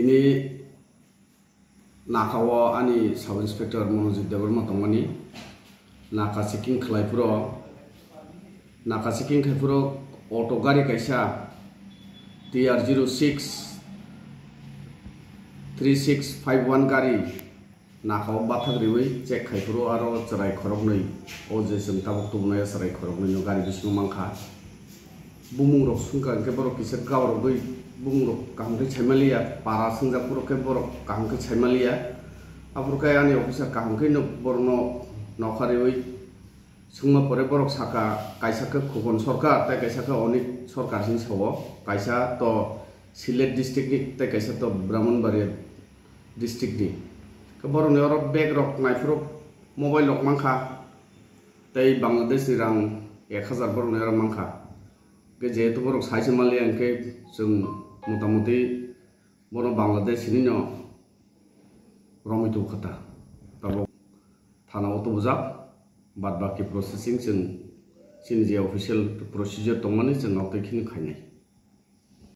ini nakawa ani sub inspector Monojit Debarma tongmani naka checking khlaipuro auto gari kaisa TR06 3651 gari nakaw bathagriwi check khaipuro aro charai khorognoi o je sum tabuk tubnaya charai khorognoi no gari bising mangkha bumung rok sungka ke borok kisa gawarok doi bumung rok kaham ke chaimalia para sungjak puro ke borok kaham ke chaimalia apur ke ani officer kaham ke no borno nokhariwi sungma pore borok saka kaisa ke khokon sarkar tai kaisa ke onik sarkar sin sawo kaisa to Silet district ni tai kaisa to Brahmanbaria district ni ke borok ne orok bag rok naifrok mobile rok mangkha tai Bangladesh ni rang 1000 borok ne rok mangkha ke jehetu borok saise malia ke जों मोटामोटी बरो बांग्लादेश नि न रमितो खता तब थाना अतो बुजा बाद बाकी प्रोसेसिंग जों सिन जे ऑफिशियल प्रोसीजर दंमाने जों आवतखिनि खायनाय